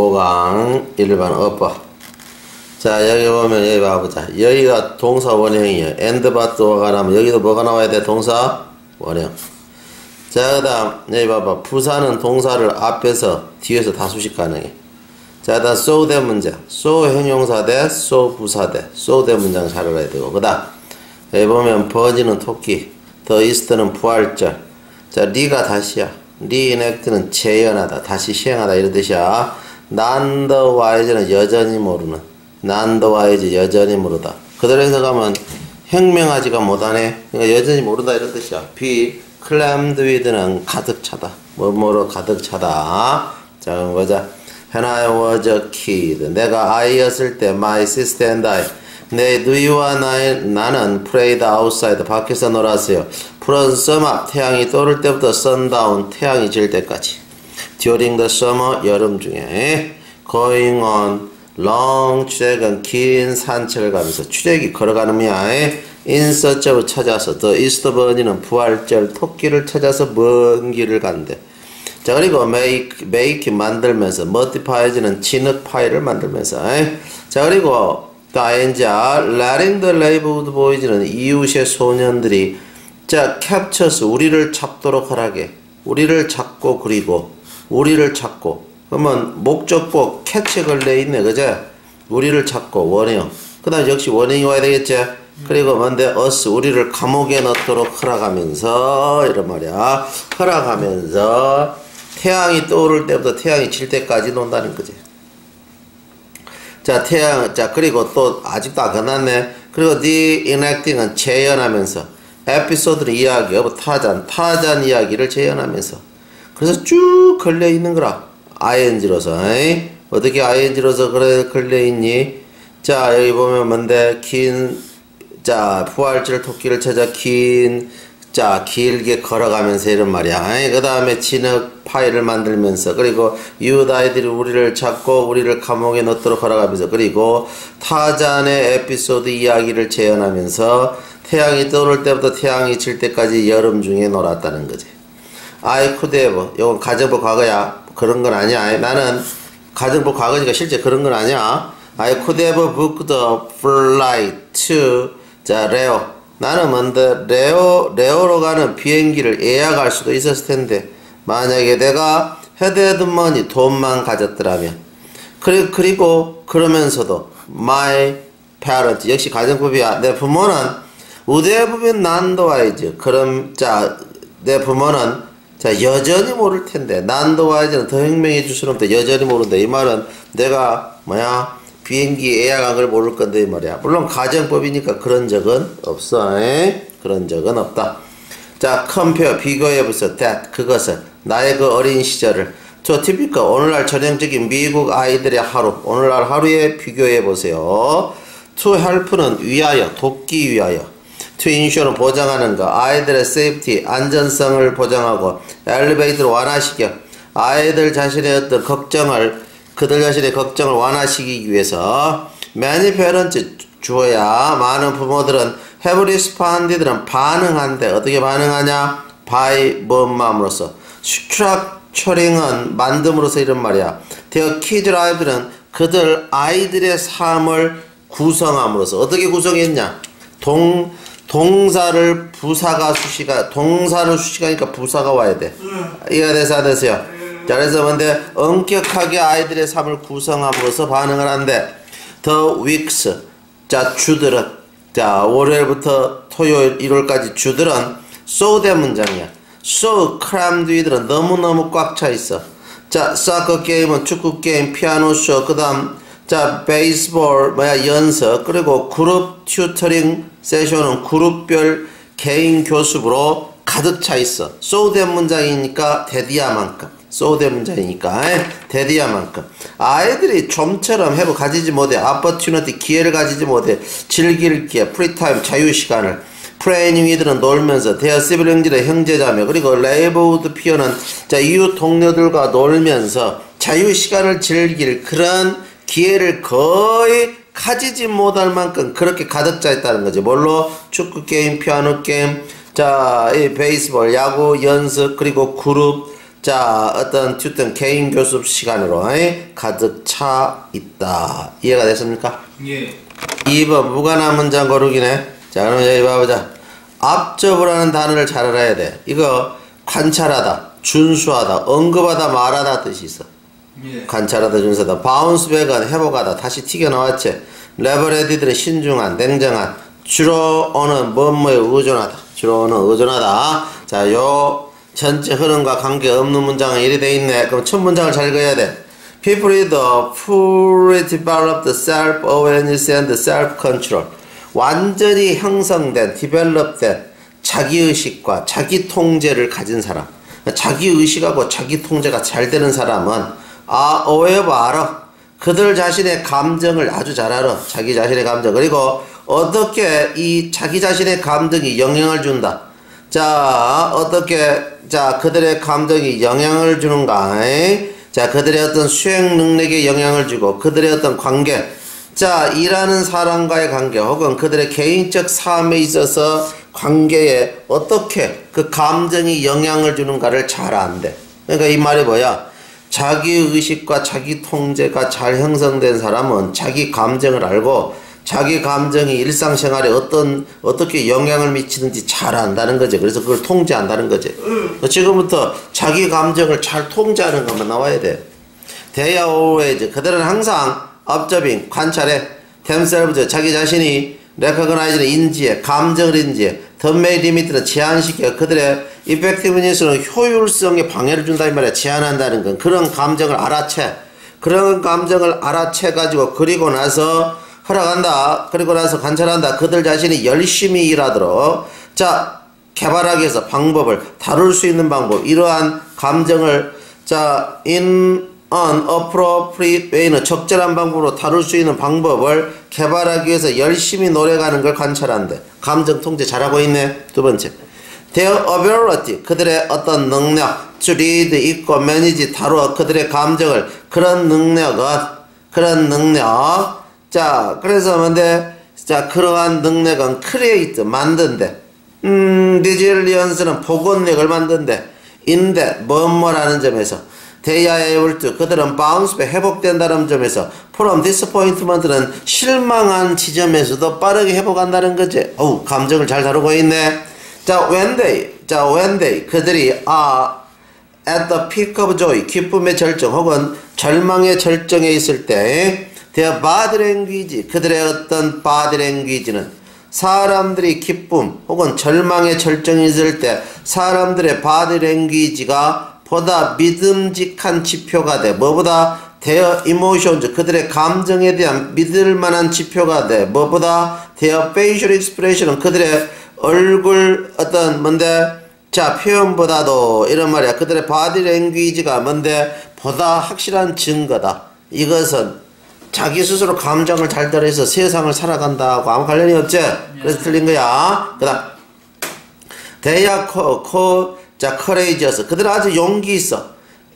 5강 1번 어법. 자, 여기 보면 여기 봐보자. 여기가 동사 원형이에요. and but가 나오면 여기도 뭐가 나와야 돼? 동사 원형. 자, 그 다음 여기 봐봐. 부사는 동사를 앞에서 뒤에서 다 수식 가능해. 자, 그 다음 so 대 문장. so 형용사 대 so 부사 대 so 대 문장 잘 알아야 되고. 그 다음 여기 보면 버지는 토끼, the east는 부활절. 자, 리가 다시야. reenact는 재현하다, 다시 시행하다 이런 뜻이야. none the wise는 여전히 모르는, none the wise 여전히 모르다. 그대로 해석하면 혁명하지가 못하네. 그러니까 여전히 모른다 이런 뜻이야. be crammed with는 가득 차다, 뭐뭐로 가득 차다. 자, 그럼 보자. When I was a kid, 내가 아이였을 때 my sister and I, 내 누이와 나는 played outside, 밖에서 놀았어요. from summer, 태양이 떠오를 때부터 sundown, 태양이 질 때까지. during the summer, 여름 중에. going on long, 출애굽은 긴 산책을 가면서, 출애굽이 걸어가는 의미야. in search of, 찾아서. the east bunny는 부활절 토끼를 찾아서 먼 길을 간대. 자, 그리고 make 만들면서, multiply는 진흙 파이를 만들면서. 자, 그리고 또 ing야, letting the neighborhood boys는 이웃의 소년들이, 자, captures, 우리를 잡도록 하라게. 우리를 잡고, 그리고 우리를 찾고. 그러면 목적보 catch 걸려 있네, 그제? 우리를 찾고 원형. 그 다음 역시 원형이 와야 되겠지? 그리고 뭔데? us, 우리를 감옥에 넣도록 허락하면서, 이런 말이야. 허락하면서 태양이 떠오를 때부터 태양이 질 때까지 논다는 거지. 자, 자, 그리고 또 아직도 안 끝났네. 그리고 the enacting은 재현하면서, 에피소드를 이야기, 타잔 이야기를 재현하면서. 그래서 쭉 걸려 있는 거라. ing로서. 어떻게 ing로서 그래 걸려 있니? 자, 여기 보면 뭔데? 자, 부활절 토끼를 찾아 자, 길게 걸어가면서 이런 말이야. 그 다음에 진흙 파이를 만들면서, 그리고 이웃 아이들이 우리를 찾고 우리를 감옥에 넣도록 걸어가면서, 그리고 타잔의 에피소드 이야기를 재현하면서 태양이 떠오를 때부터 태양이 질 때까지 여름 중에 놀았다는 거지. I could have, 이건 가정법 과거야. 그런 건 아니야. 나는 가정법 과거니까 실제 그런 건 아니야. I could have booked a flight to, 자, 레오. 나는 뭔데? 레오로 가는 비행기를 예약할 수도 있었을 텐데, 만약에 내가 had money, 돈만 가졌더라면. 그리고 그러면서도 my parents, 역시 가정법이야. 내 부모는 would have been none the wise. 그럼 자, 내 부모는 자, 여전히 모를 텐데, none the wise는 더 혁명해 줄 수는 없다. 여전히 모른다. 이 말은 내가 비행기 예약한 걸 모를 건데 이 말이야. 물론 가정법이니까 그런 적은 없어. 그런 적은 없다. 자, compare, 비교해보세요. that, 그것을, 나의 그 어린 시절을 저 typical, 오늘날 전형적인 미국 아이들의 하루, 오늘날 하루에 비교해보세요. to help는 위하여, 돕기 위하여. to ensure는 보장하는 거, 아이들의 safety, 안전성을 보장하고, elevate를 완화시켜, 아이들 자신의 어떤 그들 자신의 걱정을 완화시키기 위해서. many parents, 주어야. 많은 부모들은 have responded는 반응한대. 어떻게 반응하냐? by, 마음으로써. structuring은 만듦으로써 이런 말이야. their kids live는 그들 아이들의 삶을 구성함으로써. 어떻게 구성했냐? 동사를 동사를 수식하니까 부사가 와야 돼. 이해가 돼서 안 됐어요? 자, 그래서 뭔데? 엄격하게 아이들의 삶을 구성함으로써 반응을 한대. The weeks, 자, 주들은, 자, 월요일부터 토요일, 일요일까지 주들은 so 대 문장이야. so crammed with는 너무너무 꽉 차 있어. 자, soccer 게임은 축구 게임, 피아노 쇼, 그 다음, 자, 베이스볼, 연습, 그리고 그룹 튜터링 세션은 그룹별 개인 교습으로 가득 차 있어. so 대 문장이니까 대디야만큼. so 대 문장이니까 대디야만큼. 아이들이 좀처럼 have 가지지 못해. opportunity, 기회를 가지지 못해. 즐길 기회, free time, 자유시간을. playing with는 놀면서, their siblings는 형제자매, 그리고 neighborhood peer는 자, 이웃 동료들과 놀면서 자유시간을 즐길 그런 기회를 거의 가지지 못할 만큼 그렇게 가득 차 있다는 거지. 뭘로? 축구 게임, 피아노 게임, 자, 이 베이스볼, 야구, 연습, 그리고 그룹, 자, 어떤 튜튼 개인 교습 시간으로 가득 차 있다. 이해가 됐습니까? 예. 2번 무관한 문장 고르기네. 자, 그럼 여기 봐보자. 앞접으라는 단어를 잘 알아야 돼. 이거 관찰하다, 준수하다, 언급하다, 말하다 뜻이 있어. 예. 관찰하다, 준수하다. 바운스백은 회복하다, 다시 튀겨나왔지. 레버레디들은 신중한, 냉정한, 주로 오는 뭐뭐에 의존하다. 주로 오는 의존하다. 자, 요 전체 흐름과 관계없는 문장은 이리 돼 있네. 그럼 첫 문장을 잘 그려야 돼. People with fully developed self-awareness and self-control. 완전히 형성된, 디벨롭된 자기의식과 자기통제를 가진 사람. 자기의식하고 자기통제가 잘 되는 사람은 aware 알아. 그들 자신의 감정을 아주 잘 알아. 자기 자신의 감정. 그리고 어떻게 이 자기 자신의 감정이 영향을 준다. 자, 어떻게, 자, 그들의 감정이 영향을 주는가. 자, 그들의 어떤 수행 능력에 영향을 주고, 그들의 어떤 관계, 자, 일하는 사람과의 관계, 혹은 그들의 개인적 삶에 있어서 관계에 어떻게 그 감정이 영향을 주는가를 잘 안대. 그러니까 이 말이 뭐야? 자기의식과 자기통제가 잘 형성된 사람은 자기 감정을 알고, 자기 감정이 일상생활에 어떻게 영향을 미치는지 잘 안다는 거지. 그래서 그걸 통제한다는 거지. 지금부터 자기 감정을 잘 통제하는 것만 나와야 돼. They are always, 그들은 항상 observing, 관찰해. themselves, 자기 자신이 recognize는 인지해. 감정을 인지해. The main limit는 제한시켜. 그들의 effectiveness는 효율성에 방해를 준다 이 말이야. 제한한다는 건 그런 감정을 알아채. 그런 감정을 알아채가지고 그리고 나서 허락한다. 그리고 나서 관찰한다. 그들 자신이 열심히 일하도록 자 개발하기 위해서 방법을 다룰 수 있는 방법, 이러한 감정을 자 in an appropriate way는 적절한 방법으로 다룰 수 있는 방법을 개발하기 위해서 열심히 노력하는 걸 관찰한대. 감정 통제 잘하고 있네. 두 번째, their ability, 그들의 어떤 능력, to read, 읽고, manage, 다루어 그들의 감정을, 그런 능력, 자, 그래서 뭔데, 자, 그러한 능력은 create, 만든대. resilience는 복원력을 만든대. 인데, 뭐뭐라는 점에서. they are able to, 그들은 bounce back, 회복된다는 점에서. from disappointment는 실망한 지점에서도 빠르게 회복한다는 거지. 어우, 감정을 잘 다루고 있네. 자, when they, 그들이 are at the peak of joy, 기쁨의 절정, 혹은 절망의 절정에 있을 때, their body language, 그들의 어떤 body language는 사람들이 기쁨 혹은 절망의 절정이 있을 때 사람들의 body language가 보다 믿음직한 지표가 돼. 뭐보다 their emotions, 그들의 감정에 대한 믿을 만한 지표가 돼. 뭐보다 their facial expression은 그들의 얼굴 어떤 뭔데 자 표현보다도 이런 말이야. 그들의 body language가 뭔데 보다 확실한 증거다. 이것은 자기 스스로 감정을 잘 다뤄서 세상을 살아간다고 아무 관련이 없지? 그래서 틀린 거야. 그 다음 they are courageous, 그들은 아주 용기 있어.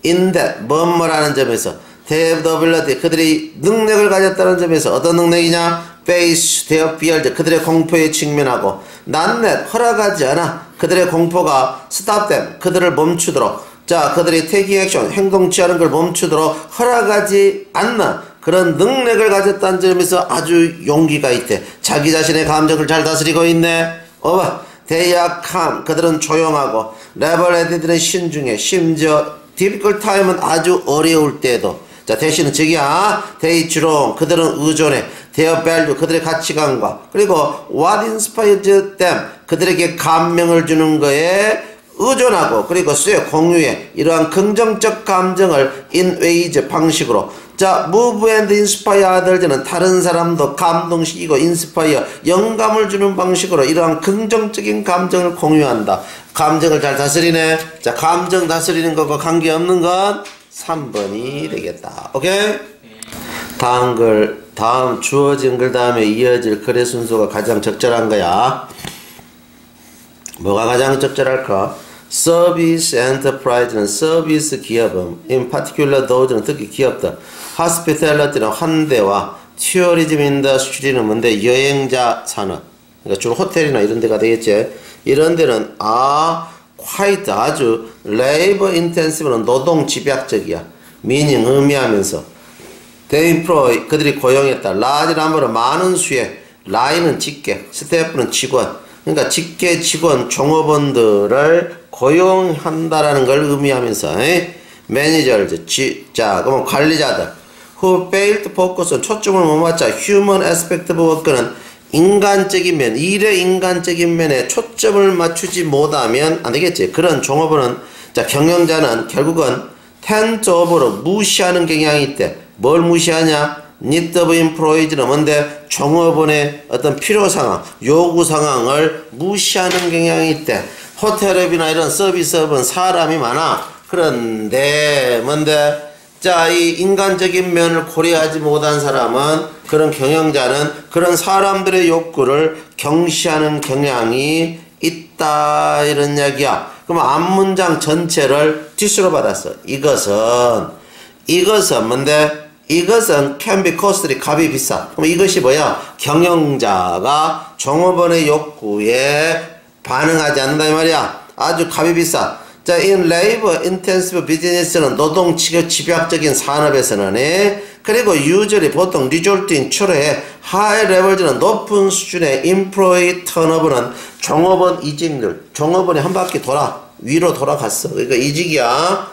in that, 뭐뭐라는 점에서 they have the ability, 그들이 능력을 가졌다는 점에서 어떤 능력이냐? face their fears, 그들의 공포에 직면하고 not let, 허락하지 않아. 그들의 공포가 stop them, 그들을 멈추도록 자 그들이 taking action, 행동 취하는 걸 멈추도록 허락하지 않는 그런 능력을 가졌다는 점에서 아주 용기가 있대. 자기 자신의 감정을 잘 다스리고 있네. they are calm, 그들은 조용하고 level-headed들은 신중해. 심지어 difficult time은 아주 어려울 때도 자 대신은 저기야 they strong, 그들은 의존해. their value, 그들의 가치관과 그리고 what inspires them, 그들에게 감명을 주는 거에 의존하고 그리고 공유해. 이러한 긍정적 감정을 in ways, 방식으로 자 move and inspire others는 다른 사람도 감동시키고 inspire, 영감을 주는 방식으로 이러한 긍정적인 감정을 공유한다. 감정을 잘 다스리네. 자 감정 다스리는 것과 관계없는 건 3번이 되겠다. 오케이? 다음 주어진 글 다음에 이어질 글의 순서가 가장 적절한 거야. 뭐가 가장 적절할까? 서비스 엔터프라이즈는 서비스 기업은 in particular those는 특히 기업들, hospitality는 환대와 tourism industry는 뭔데 여행자 산업, 그러니까 주로 호텔이나 이런 데가 되겠지. 이런 데는 quite 아주 labor intensive는 노동 집약적이야. meaning 의미하면서 they employ 그들이 고용했다. large number은 많은 수의 line은 직계, staff는 직원. 그러니까 직계 직원 종업원들을 고용한다라는 걸 의미하면서 managers 자 그럼 관리자들 who failed to focus 초점을 못 맞춰 human aspect of work는 인간적인 면 일의 인간적인 면에 초점을 맞추지 못하면 안 되겠지. 그런 종업원은 자 경영자는 결국은 tend over로 무시하는 경향이 있대. 뭘 무시하냐? need of employees는 뭔데? 종업원의 어떤 필요 상황, 요구 상황을 무시하는 경향이 있대. 호텔업이나 이런 서비스업은 사람이 많아. 그런데 뭔데? 자, 이 인간적인 면을 고려하지 못한 사람은 그런 경영자는 그런 사람들의 욕구를 경시하는 경향이 있다 이런 이야기야. 그럼 앞문장 전체를 뒤수로 받았어. 이것은 뭔데? 이것은 can be costly 값이 비싸. 그럼 이것이 뭐야? 경영자가 종업원의 욕구에 반응하지 않는다 이 말이야. 아주 값이 비싸. 자, in labor intensive business는 노동 집약적인 산업에서는 그리고 usually 보통 result in 추로해 high level은 높은 수준의 employee turnover는 종업원 이직률. 종업원이 한 바퀴 위로 돌아갔어. 그러니까 이직이야.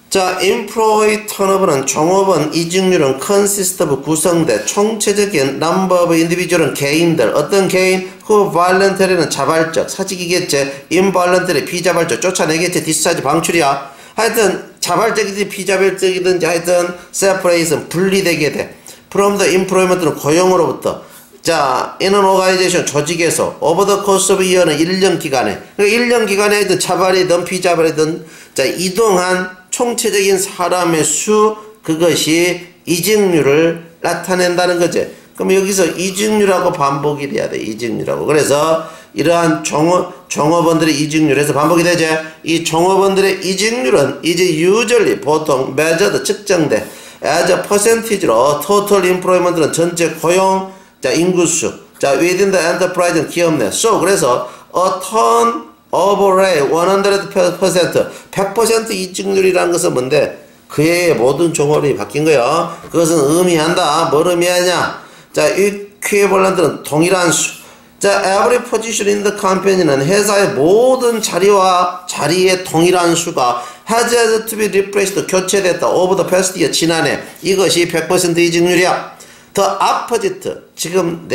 자, employee turnover는 종업원 이직률은 consist of 구성돼 총체적인 number of individual은 개인들. 어떤 개인? who voluntary는 자발적, 사직이겠지. involuntary 비자발적, 쫓아내겠지. discharge 방출이야. 하여튼 자발적이든지 비자발적이든지 하여튼 separation 분리되게 돼. from the employment는 고용으로부터. 자, in an organization 조직에서 over the course of year는 1년 기간에. 그러니까 1년 기간에든 자발이든 비자발이든 자 이동한 총체적인 사람의 수 그것이 이직률을 나타낸다는 거지. 그럼 여기서 이직률하고 반복이 돼야 돼. 이직률하고. 그래서 이러한 종업원들의 이직률에서 반복이 되지. 이 종업원들의 이직률은 이제 usually 보통 measured 측정돼. as a percentage로 total employment는 전체 고용 자 인구수 자 within the enterprise는 기업 내. so 그래서 a turn over rate 100% 100% 이직률이라는 것은 뭔데? 그의 모든 종업원이 바뀐 거야. 그것은 의미한다. 뭘 의미하냐? 자, equivalent는 동일한 수. 자, every position in the company는 회사의 모든 자리의 동일한 수가 has to be replaced 교체됐다. over the past year 지난해. 이것이 100% 이직률이야. The opposite 지금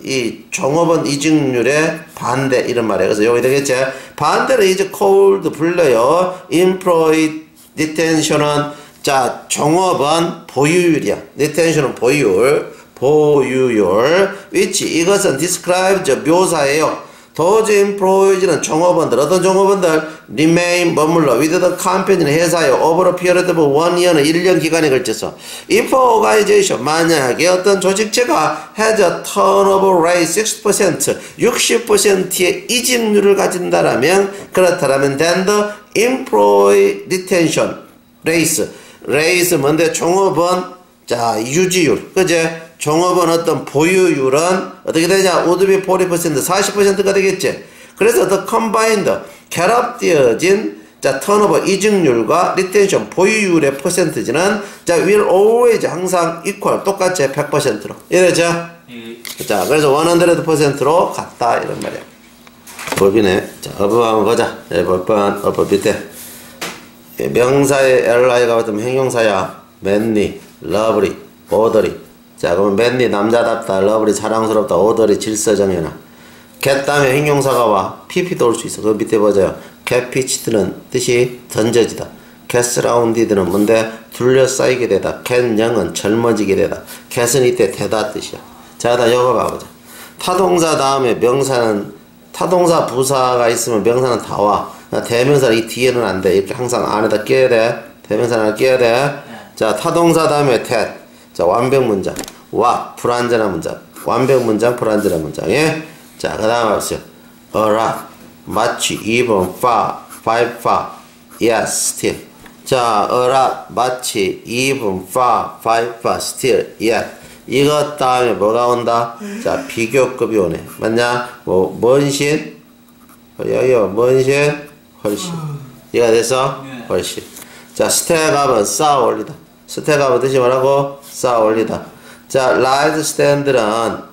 이 종업원 이직률의 반대 이런 말이에요. 그래서 여기 되겠지. 반대로 이제 called 불러요. employee retention은 자 종업원 보유율이야. retention은 보유율 which 이것은 describes 묘사예요. those employees는 종업원들 어떤 종업원들 remain 머물러 with the company는 회사에 over a period of 1 year는 1년 기간에 걸쳐서 if organization 만약에 어떤 조직체가 has a turnover rate 60%의 이직률을 가진다라면 그렇다라면 then the employee retention rate 뭔데 종업원 자 유지율 그제 종업원 어떤 보유율은 어떻게 되냐? would be 40% 40%가 되겠지. 그래서 the combined 결합되어진 자 턴오버 이직률과 리텐션 보유율의 퍼센트지는 자 will always 항상 equal 똑같이 100%로 이래죠? 자 그래서 100%로 같다 이런 말이야. 법이네. 자 어법 한번 보자. 네, 법반 어법 밑에 명사의 LI가 같으면 형용사야. manly, lovely, orderly. 자 그러면 맨니 남자답다, 러블이 사랑스럽다, 오더리 질서정연하. get 다음에 형용사가 와. pp도 올 수 있어. 그 밑에 보자요. get pitched는 뜻이 던져지다. get surrounded는 뭔데? 둘러싸이게 되다. get young은 젊어지게 되다. get은 이때 되다 뜻이야. 자 다 이거 봐보자. 타동사 다음에 명사는 타동사 부사가 있으면 명사는 다 와. 대명사 이 뒤에는 안 돼. 이렇게 항상 안에다 끼워야 돼. 대명사 안에 끼워야 돼. 자 타동사 다음에 that. 자 완벽 문장 와 불완전한 문장 완벽 문장 불완전한 문장 예? 자 그 다음 보세요. a lot 마치 even far five far yes still 자 a lot 마치 even far five far still yes 이것 다음에 뭐가 온다? 자 비교급이 오네 맞냐? 뭐 먼신 여기요 먼신 훨씬. 이해가 돼서? 훨씬. 자, 스택업은 쌓아 올리다. 스택업은 뜻이 뭐라고? 쌓아 올리다. 자, 라이드 스탠드는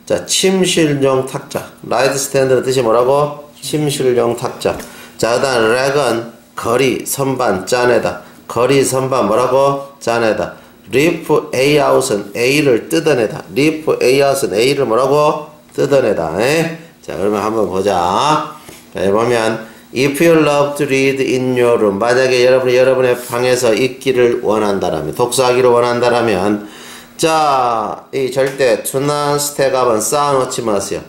자, 침실용 탁자. 라이드 스탠드는 뜻이 뭐라고? 침실용 탁자. 자, 그 다음 렉은 거리, 선반, 짜내다. 거리, 선반 뭐라고? 짜내다. 리프 A 아웃은 A를 뜯어내다. 리프 A 아웃은 A를 뭐라고? 뜯어내다. 에? 자, 그러면 한번 보자. 자, 보면 If you love to read in your room, 만약에 여러분이 여러분의 방에서 읽기를 원한다라면, 독서하기를 원한다라면, 자, 이 절대 투난 스택업은 쌓아놓지 마세요.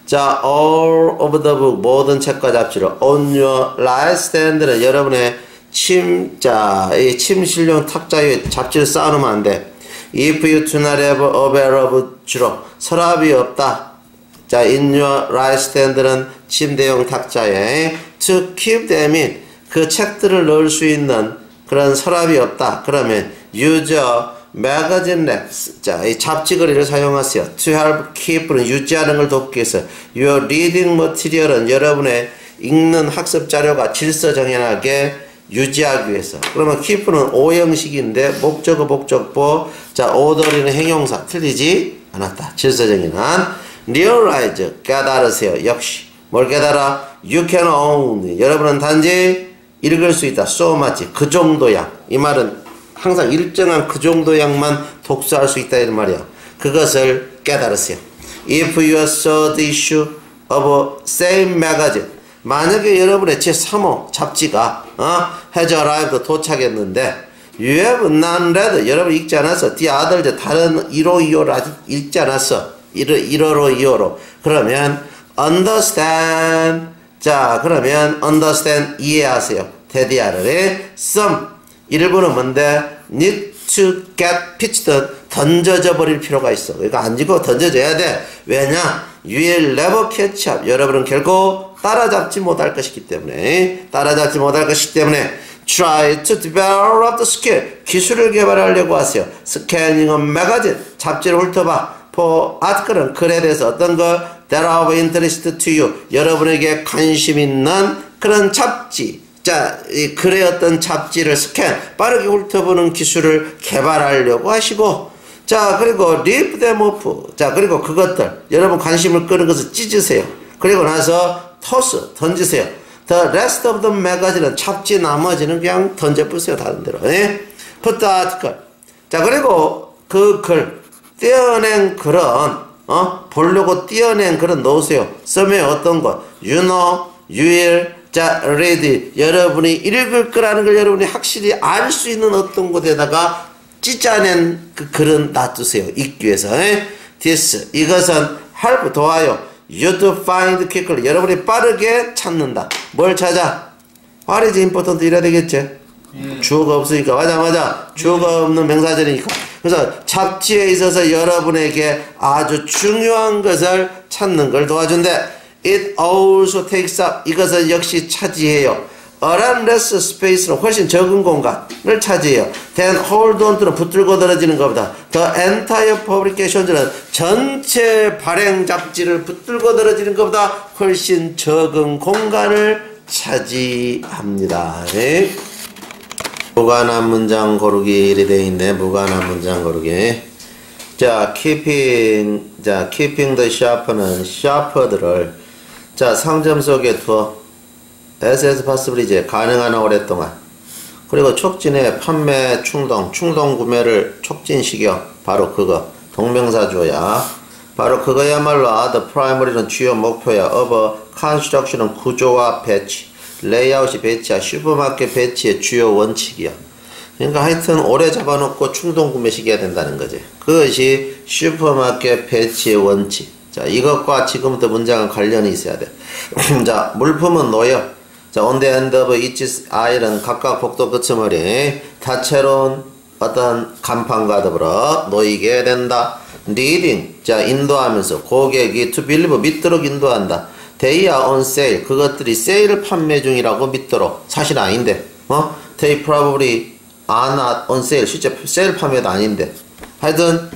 자, all of the book, 모든 책과 잡지를 on your right stand는 여러분의 이 침실용 탁자 위에 잡지를 쌓아놓으면 안 돼. If you do not have a pair of 주로 서랍이 없다. 자, in your right stand는 침대용 탁자에 to keep them in 그 책들을 넣을 수 있는 그런 서랍이 없다. 그러면 use magazine racks 자, 이 잡지거리를 사용하세요. to help keep는 유지하는 걸 돕기 위해서 your reading material은 여러분의 읽는 학습 자료가 질서정연하게 유지하기 위해서. 그러면 keep는 오형식인데 목적어 목적보 자 order이는 행용사 틀리지 않았다. 질서정연한 realize 깨달으세요. 역시 뭘 깨달아? you can only 여러분은 단지 읽을 수 있다. so much 그 정도야. 이 말은 항상 일정한 그 정도 양만 독서할 수 있다 이런 말이야. 그것을 깨달으세요. If you saw the issue of same magazine 만약에 여러분의 제3호 잡지가 has arrived 도착했는데 you have not read 여러분 읽지 않았어. the other 다른 1호 2호를 아직 읽지 않았어. 1호로 2호로 그러면 understand 자 그러면 understand 이해하세요. 대디아르의 some 일부는 뭔데 need to get pitched 던져져 버릴 필요가 있어. 그러니까 안 지고 던져져야 돼. 왜냐? You will never catch up. 여러분은 결코 따라잡지 못할 것이기 때문에 try to develop the skill 기술을 개발하려고 하세요. scanning a magazine 잡지를 훑어봐. for article은 글에 대해서 어떤 거 that are of interest to you 여러분에게 관심 있는 그런 잡지 자, 이 글의 어떤 잡지를 스캔 빠르게 훑어보는 기술을 개발하려고 하시고 자 그리고 rip them off 자 그리고 그것들 여러분 관심을 끄는 것을 찢으세요. 그리고 나서 toss 던지세요. The rest of the magazine은 잡지 나머지는 그냥 던져보세요. 다른 데로 put the article 자 그리고 그 글 떼어낸 글은 보려고 떼어낸 글은 넣으세요. 썸에 어떤 것 you know, you will 자, read 여러분이 읽을 거라는 걸 여러분이 확실히 알 수 있는 어떤 곳에다가 찢어낸 그 글은 놔두세요. 읽기 위해서 this 이것은 help 도와요. you to find quickly 여러분이 빠르게 찾는다. 뭘 찾아? what is important 이래야 되겠지? 주어가 없으니까 맞아 주어가 없는 명사절이니까 그래서 잡지에 있어서 여러분에게 아주 중요한 것을 찾는 걸 도와준대. It also takes up 이것은 역시 차지해요. a lot less space는 훨씬 적은 공간을 차지해요. then hold on to는 붙들고 들어지는 것보다 the entire publications는 전체 발행 잡지를 붙들고 들어지는 것보다 훨씬 적은 공간을 차지합니다. 네. 무관한 문장 고르기 이렇게 되어 있네. 무관한 문장 고르기. 자, keeping the sharp는 샤퍼들을 자, 상점 속에 두어 SS 파스블이제 가능한 오랫동안 그리고 촉진해 판매 충동 구매를 촉진시켜 바로 그거 동명사주어야 바로 그거야말로 the primary는 주요 목표야 of construction은 구조와 배치 레이아웃이 배치야 슈퍼마켓 배치의 주요 원칙이야. 그러니까 하여튼 오래 잡아놓고 충동 구매시켜야 된다는 거지. 그것이 슈퍼마켓 배치의 원칙. 자, 이것과 지금부터 문장은 관련이 있어야 돼. 자, 물품은 놓여. 자, on the end of each aisle은 각각 복도 끝머리 다채로운 어떤 간판과 더불어 놓이게 된다. leading. 자, 인도하면서 고객이 to believe 믿도록 인도한다. They are on sale. 그것들이 세일을 판매 중이라고 믿도록. 사실 아닌데. They probably are not on sale. 실제 세일 판매도 아닌데. 하여튼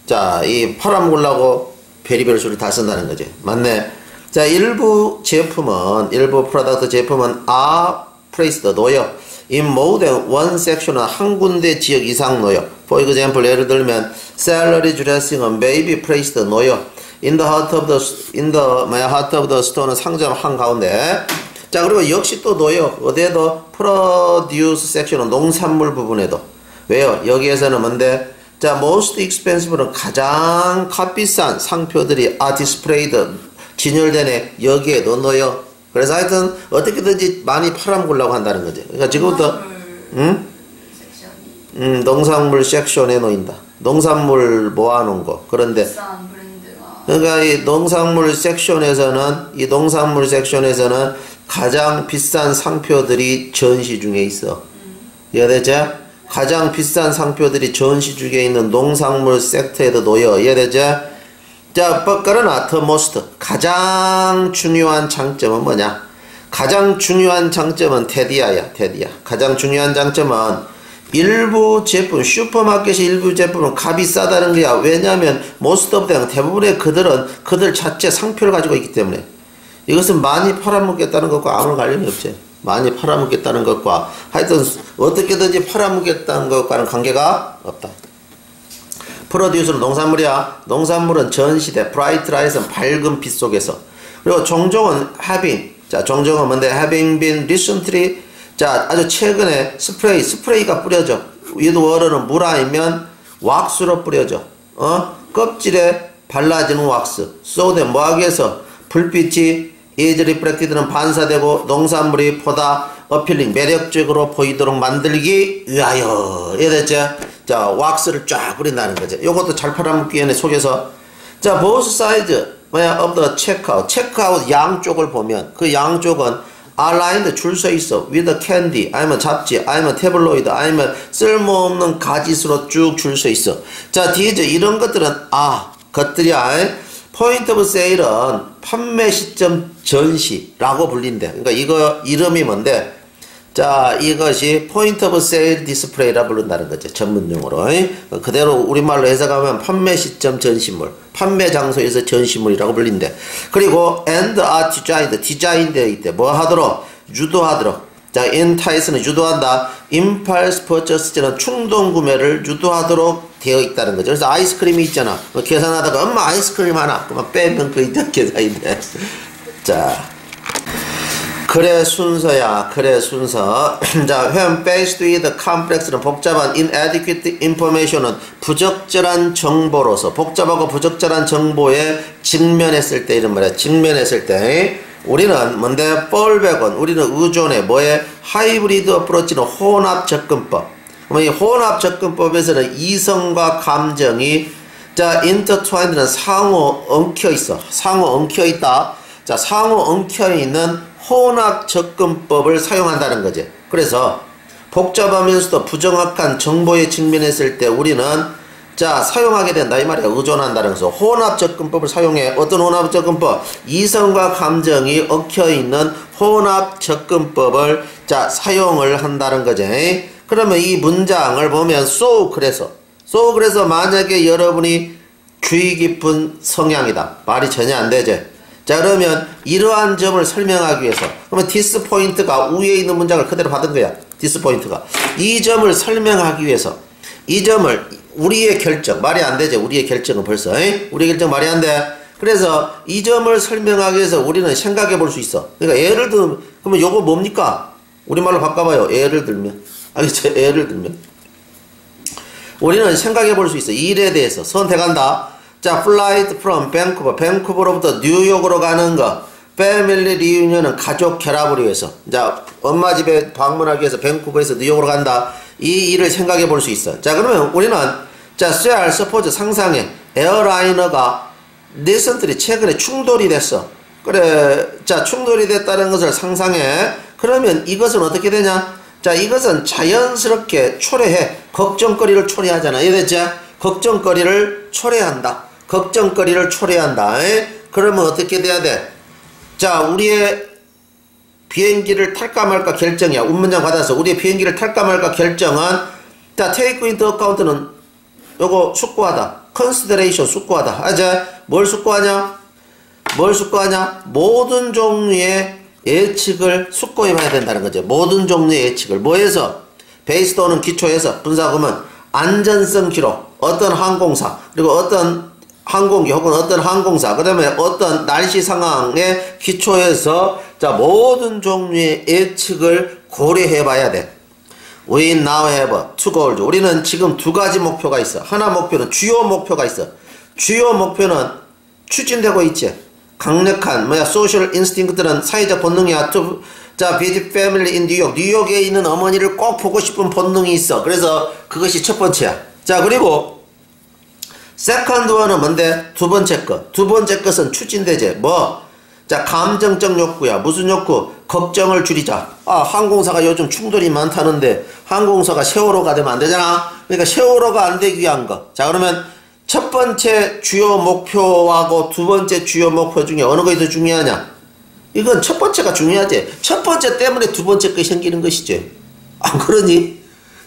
자, 이 팔아먹으려고 별의별 수를 다 쓴다는 거지. 맞네. 자, 일부 프로덕트 제품은 are placed 놓여. in more than one section은 한 군데 지역 이상 놓여. For example, 예를 들면 celery dressing은 may be placed 놓여. in the heart of the store는 상점 한가운데. 자, 그리고 역시 또 놓여. 어디에도 produce section은 농산물 부분에도. 왜요? 여기에서는 뭔데? 자, most expensive는 가장 값비싼 상표들이 are displayed 진열되네. 여기에도 넣어요. 그래서 하여튼 어떻게든지 많이 팔아먹으려고 한다는 거죠. 그러니까 지금부터 농산물 섹션에 놓인다. 농산물 모아놓은 거. 그런데 그러니까 이 농산물 섹션에서는 가장 비싼 상표들이 전시 중에 있어. 이해되죠? 가장 비싼 상표들이 전시 중에 있는 농산물 섹터에도 놓여. 이해되죠? 자, 그러나 the most 가장 중요한 장점은 뭐냐? 가장 중요한 장점은 테디야. 가장 중요한 장점은 일부 제품, 슈퍼마켓의 일부 제품은 값이 싸다는 거야. 왜냐하면 most of them 대부분의 그들 자체 상표를 가지고 있기 때문에. 이것은 많이 팔아먹겠다는 것과 아무 관련이 없지. 많이 팔아먹겠다는 것과 하여튼 어떻게든지 팔아먹겠다는 것과는 관계가 없다. 프로듀스는 농산물이야. 농산물은 전시돼. 브라이트 라이트는 밝은 빛 속에서. 그리고 종종은 having. 자, 종종은 뭔데? having been recently. 자, 아주 최근에 스프레이가 뿌려져. 위드워러는 물 아니면 왁스로 뿌려져. 껍질에 발라지는 왁스. 쏘되 뭐하기 위해서? 불빛이 is reflected는 반사되고 농산물이 보다 어필링 매력적으로 보이도록 만들기 위하여. 이해됐죠? 자, 왁스를 쫙 뿌린다는 거죠. 요것도 잘 팔아먹기 위해 속에서. 자, both sides of the 체크아웃 양쪽을 보면 그 양쪽은 aligned 줄 서 있어. with candy 아니면 잡지 아니면 태블로이드 아니면 쓸모없는 가짓으로 쭉 줄 서 있어. 자, these 이런 것들은 것들이야. point of sale은 판매 시점 전시라고 불린대. 그러니까 이거 이름이 뭔데? 자, 이것이 point of sale display라 부른다는 거죠. 전문용어로. 그대로 우리말로 해석하면 판매 시점 전시물, 판매 장소에서 전시물이라고 불린대. 그리고 and are 디자인되어 있대. 뭐 하도록? 유도하도록. 자, entice는 유도한다. impulse purchase는 충동 구매를 유도하도록 되어 있다는 거죠. 그래서 아이스크림이 있잖아. 계산하다가 엄마 아이스크림 하나. 그만 빼면 그 있던 계산인데. 자. 그래 순서야. 그래 순서. 자, when faced with complex는 복잡한 inadequate information은 부적절한 정보로서 복잡하고 부적절한 정보에 직면했을 때 이런 말이야. 직면했을 때 우리는 뭔데? fallback은 우리는 의존해. 뭐에? 하이브리드 어프로치는 혼합 접근법. 이 혼합 접근법에서는 이성과 감정이 자 intertwined는 상호 엉켜 있어. 상호 엉켜 있다. 자, 상호 엉켜 있는 혼합 접근법을 사용한다는 거지. 그래서 복잡하면서도 부정확한 정보에 직면했을 때 우리는 자 사용하게 된다 이 말이야. 의존한다는 것은 혼합 접근법을 사용해. 어떤 혼합 접근법? 이성과 감정이 엉켜있는 혼합 접근법을 자 사용을 한다는 거지. 그러면 이 문장을 보면 그래서 만약에 여러분이 주의 깊은 성향이다. 말이 전혀 안 되지. 자, 그러면 이러한 점을 설명하기 위해서 그러면 this 포인트가 위에 있는 문장을 그대로 받은 거야. this 포인트가 이 점을 설명하기 위해서 이 점을 우리의 결정 말이 안 되죠. 우리의 결정은 벌써 우리의 결정 말이 안 돼. 그래서 이 점을 설명하기 위해서 우리는 생각해 볼 수 있어. 그러니까 예를 들면 그러면 요거 뭡니까? 우리말로 바꿔봐요. 예를 들면 알겠죠? 예를 들면 우리는 생각해 볼 수 있어. 이 일에 대해서 선택한다. 자, flight from 밴쿠버로부터 뉴욕으로 가는 거. 패밀리 리유니언은 가족 결합을 위해서. 자, 엄마 집에 방문하기 위해서 밴쿠버에서 뉴욕으로 간다. 이 일을 생각해 볼 수 있어. 자, 그러면 우리는 자, suppose 상상해. 에어라이너가 recently 최근에 충돌이 됐어. 그래, 자, 충돌이 됐다는 것을 상상해. 그러면 이것은 어떻게 되냐? 자, 이것은 자연스럽게 초래해. 걱정거리를 초래하잖아. 이해됐지? 걱정거리를 초래한다. 걱정거리를 초래한다. 그러면 어떻게 돼야 돼? 자, 우리의 비행기를 탈까 말까 결정이야. 운문장 받아서 우리의 비행기를 탈까 말까 결정은 자, take into account는 요거 숙고하다. consideration 숙고하다. 뭘 숙고하냐? 뭘 숙고하냐? 모든 종류의 예측을 숙고해봐야 된다는 거죠. 모든 종류의 예측을. 뭐해서? 베이스 또는 기초에서 분석하면 안전성 기록, 어떤 항공사, 그리고 어떤 항공기 혹은 어떤 항공사, 그 다음에 어떤 날씨 상황에 기초해서 자 모든 종류의 예측을 고려해봐야 돼. We now have two goals. 우리는 지금 두 가지 목표가 있어. 하나 목표는 주요 목표가 있어. 주요 목표는 추진되고 있지. 강력한 소셜 인스팅크트는 사회적 본능이야. 자, visit family in 뉴욕. 뉴욕에 있는 어머니를 꼭 보고 싶은 본능이 있어. 그래서 그것이 첫 번째야. 자, 그리고 second one은 뭔데? 두 번째 것. 두 번째 것은 추진되지. 뭐? 자, 감정적 욕구야. 무슨 욕구? 걱정을 줄이자. 아, 항공사가 요즘 충돌이 많다는데 항공사가 세월호가 되면 안 되잖아. 그러니까 세월호가 안 되기 위한 거. 자, 그러면 첫 번째 주요 목표하고 두 번째 주요 목표 중에 어느 것이 더 중요하냐? 이건 첫 번째가 중요하지. 첫 번째 때문에 두 번째 것이 생기는 것이지. 안 그러니?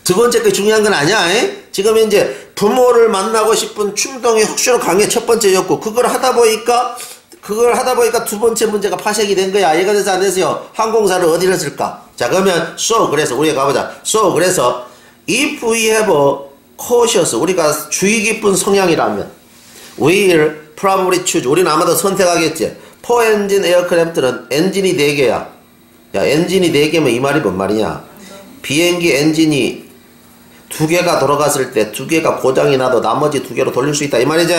두 번째 것이 중요한 건 아니야. 지금 이제 부모를 만나고 싶은 충동이 혹시나 강해. 첫 번째 욕구. 그걸 하다 보니까 두 번째 문제가 파생이 된 거야. 이해가 돼서 안 돼서요. 항공사를 어디를 쓸까? 자, 그러면 그래서 우리가 가보자. 그래서 if we have cautious, 우리가 주의 깊은 성향이라면 we'll probably choose, 우리는 아마도 선택하겠지. 4엔진 에어크래프트는 엔진이 4개야. 야, 엔진이 4개면 이 말이 뭔 말이냐? 비행기 엔진이 2개가 돌아갔을 때 2개가 고장이 나도 나머지 2개로 돌릴 수 있다. 이 말이지?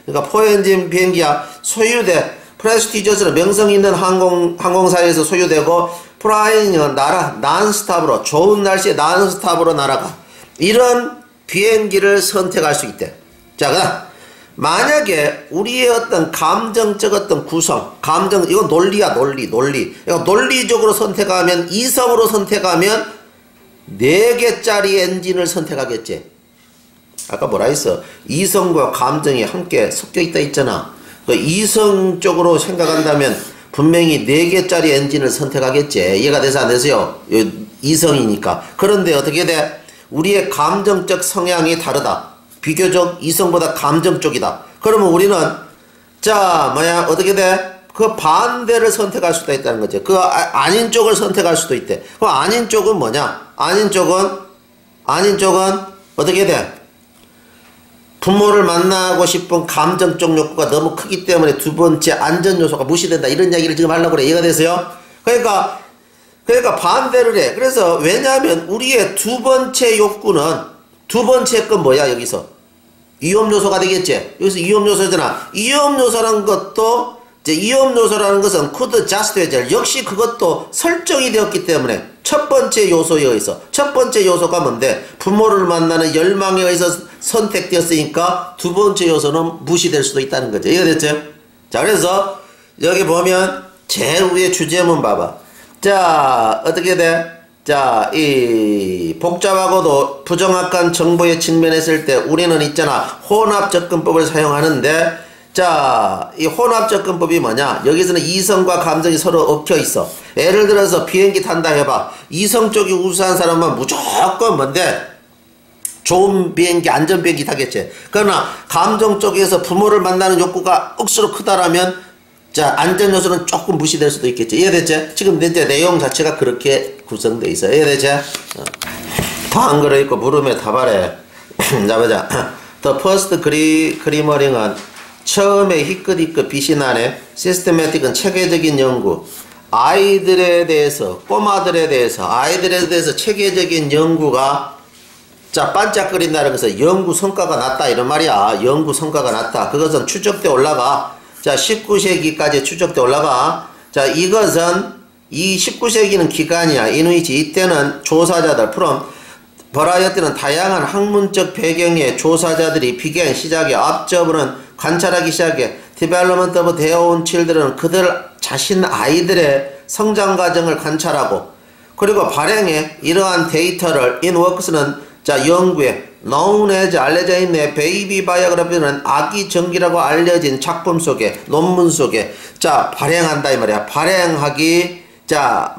그러니까 4엔진 비행기야. 소유돼. 프레스티저스는 명성 있는 항공사에서 소유되고, 프라이는 난스탑으로, 좋은 날씨에 난스탑으로 날아가. 이런 비행기를 선택할 수 있대. 자, 그다음. 만약에 우리의 어떤 감정적 어떤 구성, 이건 논리야, 논리. 이거 논리적으로 선택하면, 이성으로 선택하면 4개짜리 엔진을 선택하겠지. 아까 뭐라 했어? 이성과 감정이 함께 섞여 있다 했잖아. 그 이성적으로 생각한다면 분명히 4개짜리 엔진을 선택하겠지. 이해가 돼서 안 돼서요? 이성이니까. 그런데 어떻게 돼? 우리의 감정적 성향이 다르다. 비교적 이성보다 감정 쪽이다. 그러면 우리는 어떻게 돼? 그 반대를 선택할 수도 있다는 거죠. 그 아닌 쪽을 선택할 수도 있대. 그럼 아닌 쪽은 뭐냐? 아닌 쪽은 어떻게 돼? 부모를 만나고 싶은 감정적 욕구가 너무 크기 때문에 두 번째 안전 요소가 무시된다. 이런 이야기를 지금 하려고 그래. 이해가 돼서요? 그러니까 반대를 해. 그래서 왜냐하면 우리의 두 번째 욕구는 두 번째 건 뭐야, 여기서? 위험 요소가 되겠지? 여기서 위험 요소잖아. 위험 요소라는 것은 could just 해제. 역시 그것도 설정이 되었기 때문에 첫 번째 요소에 의해서. 첫 번째 요소가 뭔데? 부모를 만나는 열망에 의해서 선택되었으니까 두 번째 요소는 무시될 수도 있다는 거죠. 이해됐죠? 자, 그래서 여기 보면 제일 위에 주제문 봐봐. 자, 어떻게 돼? 자, 이 복잡하고도 부정확한 정보에 직면했을 때 우리는 있잖아. 혼합 접근법을 사용하는데, 자, 이 혼합 접근법이 뭐냐? 여기서는 이성과 감정이 서로 얽혀 있어. 예를 들어서 비행기 탄다 해봐. 이성 쪽이 우수한 사람은 무조건 뭔데? 좋은 비행기, 안전 비행기 타겠지. 그러나 감정 쪽에서 부모를 만나는 욕구가 억수로 크다라면 자, 안전 요소는 조금 무시될 수도 있겠지. 이해됐지? 지금 이제 내용 자체가 그렇게 구성되어 있어. 이해됐지? 더 안 걸어있고 물음에 답하래. 자, 보자. The first 그리머링은 처음에 희끗희끗 빛이 나네. 시스테매틱은 체계적인 연구. 아이들에 대해서 체계적인 연구가 자, 반짝거린다는 것은 연구 성과가 낮다. 이런 말이야. 연구 성과가 낮다. 그것은 추적돼 올라가. 자, 19세기까지 추적돼 올라가. 자, 이것은 이 19세기는 기간이야. 이누이치 이때는 조사자들 버라이어티는 다양한 학문적 배경의 조사자들이 비견 시작에 앞접은 관찰하기 시작해. 디벨로먼트 오브 데어 온 칠들은 그들 자신 아이들의 성장 과정을 관찰하고 그리고 발행해. 이러한 데이터를 인워크스는 자, 연구에 known as 알려져 있네. 베이비 바이오그래피는 아기 전기라고 알려진 작품 속에, 논문 속에 자, 발행한다 이 말이야. 발행하기 자,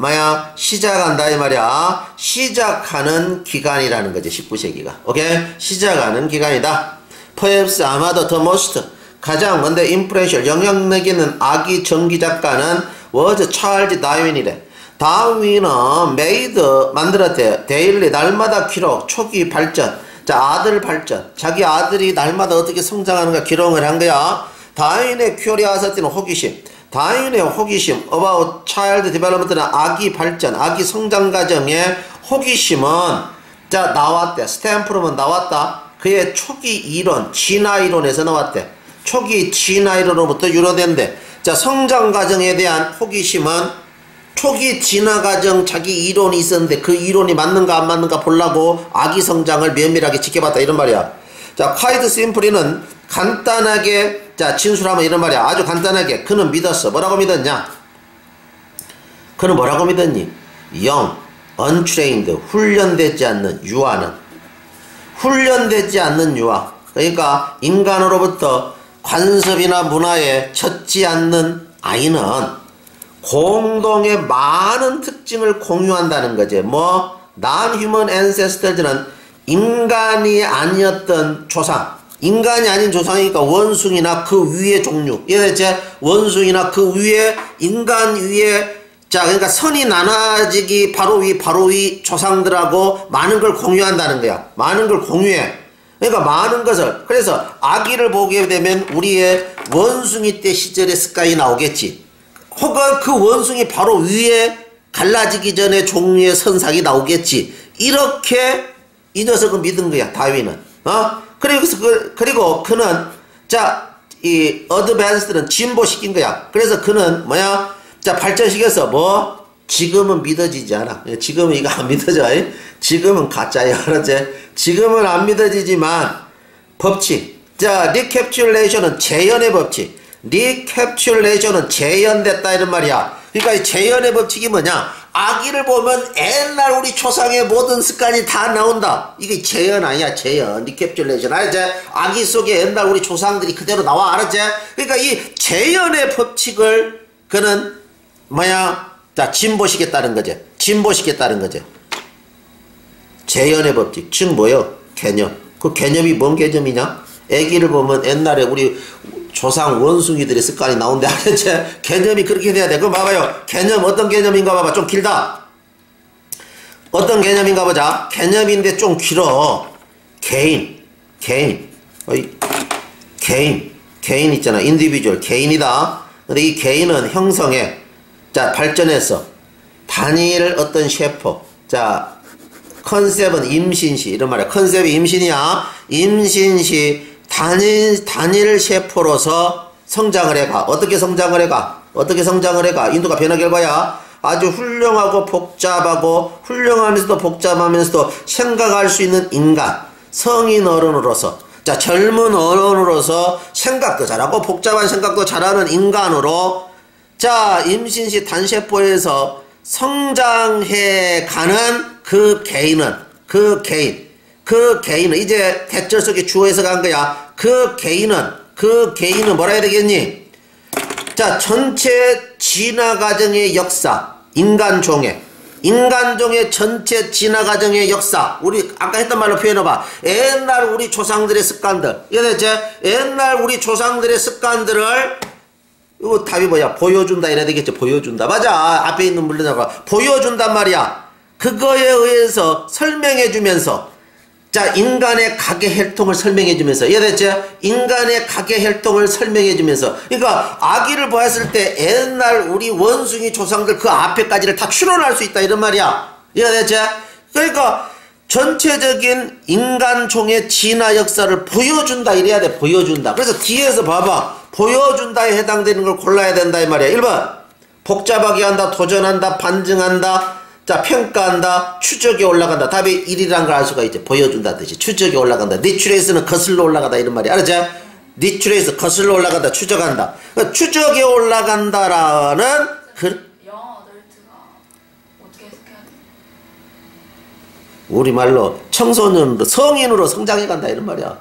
시작한다 이 말이야. 시작하는 기간이라는 거지. 19세기가. 오케이? 시작하는 기간이다. Perhaps 아마도 the most 가장 근데 인프레셜 영향력 있는 아기 전기 작가는 워즈 찰즈 다윈이래. 다윈은 메이드 만들었대. 데일리 날마다 기록 초기 발전. 자, 아들 발전. 자기 아들이 날마다 어떻게 성장하는가 기록을 한 거야. 다윈의 큐리아시티는 호기심. 다윈의 호기심 about child development는 아기 발전, 아기 성장 과정의 호기심은 자 나왔대. 스탠프로는 나왔다. 그의 초기 이론, 진화 이론에서 나왔대. 초기 진화 이론으로부터 유래된대. 자, 성장 과정에 대한 호기심은 초기 진화 과정 자기 이론이 있었는데 그 이론이 맞는가 안 맞는가 보려고 아기 성장을 면밀하게 지켜봤다 이런 말이야. 자, quite simply는 간단하게 자 진술하면 이런 말이야. 아주 간단하게 그는 믿었어. 뭐라고 믿었냐? 그는 뭐라고 믿었니? young, untrained, 훈련되지 않는 유아는 훈련되지 않는 유아. 그러니까 인간으로부터 관습이나 문화에 젖지 않는 아이는 공동의 많은 특징을 공유한다는 거지. 뭐 non-human ancestor들은 인간이 아니었던 조상, 인간이 아닌 조상이니까 원숭이나 그 위의 종류, 이해됐지? 원숭이나 그 위에 인간 위에 자 그러니까 선이 나눠지기 바로 위 조상들하고 많은 걸 공유한다는 거야. 많은 걸 공유해. 그러니까 많은 것을. 그래서 아기를 보게 되면 우리의 원숭이 때 시절의 습관이 나오겠지. 혹은 그 원숭이 바로 위에 갈라지기 전에 종류의 선상이 나오겠지. 이렇게 이 녀석은 믿은 거야. 다윈은. 그리고 그는 자 이 어드밴스드는 진보시킨 거야. 그래서 그는 뭐야? 자 발전시켜서 뭐 지금은 믿어지지 않아. 지금은 이거 안 믿어져. 지금은 가짜야. 알았지? 지금은 안 믿어지지만 법칙. 자 리캡슐레이션은 재현의 법칙. 리캡슐레이션은 재현됐다 이런 말이야. 그러니까 이 재현의 법칙이 뭐냐? 아기를 보면 옛날 우리 조상의 모든 습관이 다 나온다. 이게 재현 아니야. 재현. 리캡슐레이션. 알았지? 아기 속에 옛날 우리 조상들이 그대로 나와. 알았지? 그러니까 이 재현의 법칙을 그는 뭐야? 자 진보시켰다는 거지. 진보시켰다는 거지. 재현의 법칙. 즉 뭐요? 개념. 그 개념이 뭔 개념이냐? 애기를 보면 옛날에 우리 조상 원숭이들의 습관이 나온대. 알겠지? 개념이 그렇게 돼야 돼. 그럼 봐봐요. 개념 어떤 개념인가 봐봐. 좀 길다. 어떤 개념인가 보자. 개념인데 좀 길어. 개인 있잖아. 인디비주얼 개인이다. 근데 이 개인은 형성해. 자 발전해서 단일 어떤 셰퍼. 자 컨셉은 임신시 이런 말이야. 컨셉이 임신이야. 임신시 단일 셰퍼로서 성장을 해가. 어떻게 성장을 해가? 어떻게 성장을 해가? 인도가 변화 결과야. 아주 훌륭하고 복잡하고 훌륭하면서도 복잡하면서도 생각할 수 있는 인간. 성인 어른으로서 자 젊은 어른으로서 생각도 잘하고 복잡한 생각도 잘하는 인간으로 자 임신시 단세포에서 성장해 가는 그 개인은 이제 대절 속에 주어에서 간 거야. 그 개인은 뭐라 해야 되겠니? 자 전체 진화 과정의 역사. 인간종의 전체 진화 과정의 역사. 우리 아까 했던 말로 표현해봐. 옛날 우리 조상들의 습관들. 이해됐지? 옛날 우리 조상들의 습관들을 이거 답이 뭐야? 보여준다 이래야 되겠지. 보여준다. 맞아. 앞에 있는 물리자가 보여준단 말이야. 그거에 의해서 설명해주면서 자 인간의 가계 혈통을 설명해주면서 이해됐지? 인간의 가계 혈통을 설명해주면서 그러니까 아기를 보았을 때 옛날 우리 원숭이 조상들 그 앞에까지를 다 추론할 수 있다 이런 말이야. 이해됐지? 그러니까 전체적인 인간종의 진화 역사를 보여준다 이래야 돼. 보여준다. 그래서 뒤에서 봐봐. 보여준다에 해당되는 걸 골라야 된다 이 말이야. 1번 복잡하게 한다. 도전한다. 반증한다. 자 평가한다. 추적이 올라간다. 답이 1이라는 걸 알 수가 있지. 보여준다 뜻이. 추적이 올라간다. 니츄레이스는 거슬러 올라가다 이런 말이야. 알았지? 니츄레이스 거슬러 올라간다. 추적한다. 그러니까 추적이 올라간다라는 영어 어덜트가 어떻게 해석해야 돼? 우리말로 청소년으로 성인으로 성장해간다 이런 말이야.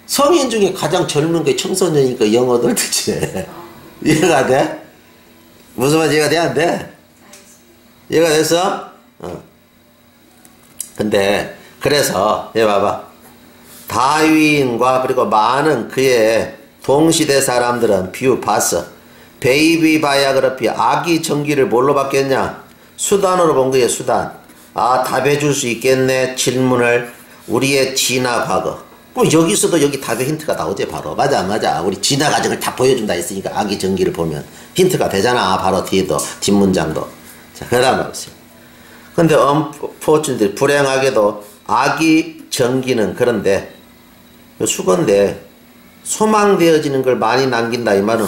성인 중에 가장 젊은 게 청소년이니까 영어 어덜트지. 이해가 돼? 무슨 말인지 이해가 돼? 안 돼? 이해가 됐어? 근데 그래서 얘 봐봐. 다윈과 그리고 많은 그의 동시대 사람들은 뷰 봤어. 베이비 바이오그래피 아기 전기를 뭘로 바뀌었냐? 수단으로 본 거예요. 수단. 아, 답해줄 수 있겠네. 질문을 우리의 진화 과거. 그럼 여기서도 여기 답의 힌트가 나오지 바로. 맞아 맞아. 우리 진화 과정을 다 보여준다 했으니까 아기 전기를 보면 힌트가 되잖아. 바로 뒤에도 뒷문장도. 자, 그 다음 보세요. 근데 unfortunately 불행하게도 아기 전기는 그런데 수건데 소망되어지는 걸 많이 남긴다 이 말은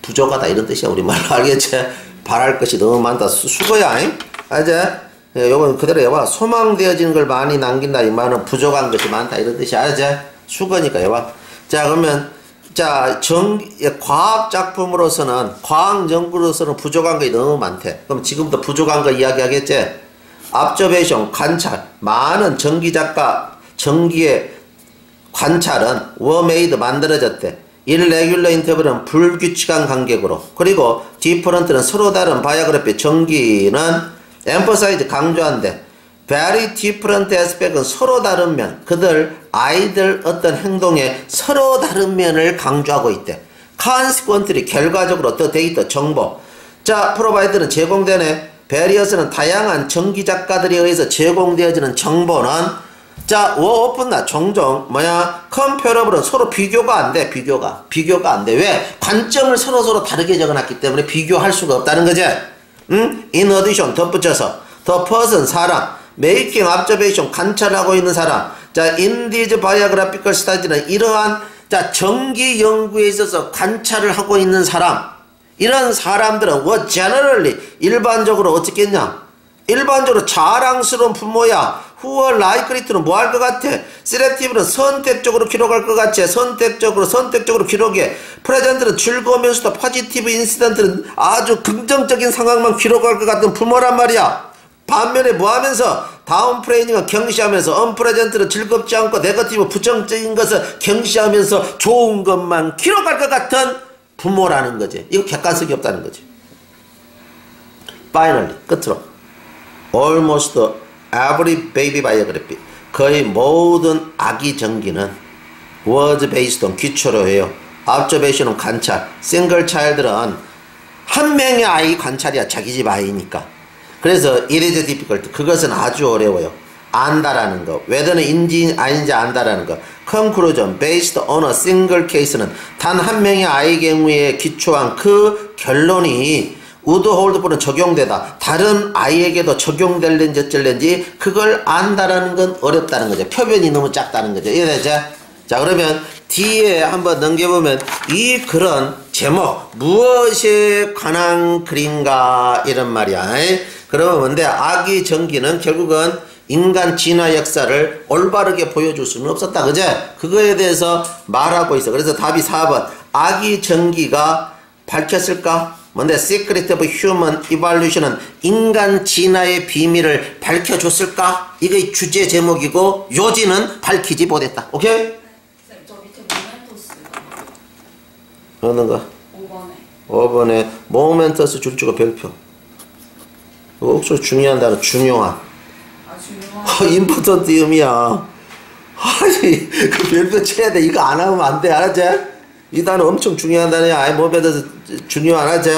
부족하다 이런 뜻이야. 우리말로 알겠지? 바랄 것이 너무 많다. 수거야. 알지? 요건 그대로 해봐. 소망되어지는 걸 많이 남긴다 이 말은 부족한 것이 많다 이런 뜻이 알지? 수거니까 해봐. 자 그러면 자 과학 작품으로서는 과학 연구로서는 부족한 것이 너무 많대. 그럼 지금부터 부족한 거 이야기하겠지? observation 관찰 많은 전기작가 전기의 관찰은 were made 만들어졌대. irregular interval은 불규칙한 간격으로. 그리고 different는 서로 다른 바이오그래피 전기는 emphasize 강조한대. very different aspect은 서로 다른 면. 그들 아이들 어떤 행동에 서로 다른 면을 강조하고 있대. consequently 결과적으로 the data 정보. 자 provider는 제공되네. various는 다양한 전기작가들에 의해서 제공되어지는 정보는 자, often 종종 뭐야? comparable은 서로 비교가 안 돼. 비교가 안 돼. 왜? 관점을 서로 다르게 적어놨기 때문에 비교할 수가 없다는 거지. 응? In addition 덧붙여서 the person 사람 making observation 관찰하고 있는 사람. 자, in these biographical studies는 이러한 자 전기 연구에 있어서 관찰을 하고 있는 사람. 이런 사람들은 what generally 일반적으로 어떻게 했냐? 일반적으로 자랑스러운 부모야. who are likely to는 뭐 할 것 같아? selective는 선택적으로 기록할 것 같지. 선택적으로 기록해. present는 즐거우면서도 positive incident는 아주 긍정적인 상황만 기록할 것 같은 부모란 말이야. 반면에 뭐 하면서 다운프레이닝은 경시하면서 unpresent는 즐겁지 않고 네거티브 부정적인 것을 경시하면서 좋은 것만 기록할 것 같은 부모라는 거지. 이거 객관성이 없다는 거지. finally 끝으로 almost every baby biography 거의 모든 아기 전기는 was based on 기초로 해요. observation은 관찰. single child는 한 명의 아이 관찰이야. 자기 집 아이니까. 그래서 it is difficult. 그것은 아주 어려워요. 안다라는 거. whether는 인지 아닌지 안다라는 거. conclusion based on a single case는 단 한 명의 아이 경우에 기초한 그 결론이 would hold for는 적용되다. 다른 아이에게도 적용될는지 어쩔는지 그걸 안다라는 건 어렵다는 거죠. 표변이 너무 작다는 거죠. 이해되죠? 자 그러면 뒤에 한번 넘겨보면 이 글은 제목 무엇에 관한 글인가 이런 말이야. 그러면 근데 아기 전기는 결국은 인간 진화 역사를 올바르게 보여줄 수는 없었다. 그제? 그거에 대해서 말하고 있어. 그래서 답이 4번. 아기 전기가 밝혔을까? 뭔데? Secret of Human Evolution은 인간 진화의 비밀을 밝혀줬을까? 이게 주제 제목이고 요지는 밝히지 못했다. 오케이? 쌤, 저 밑에 모멘토스가 어떤가? 5번에 5번에 모멘터스 줄줄가 별표. 억수로 중요한 단어 중요한. 중요한 임포턴트음이야. 아니 그 별표 쳐야 돼. 이거 안 하면 안 돼. 알았지? 이 단어 엄청 중요한 단어야. 아이 모멘터스 중요한 알았지?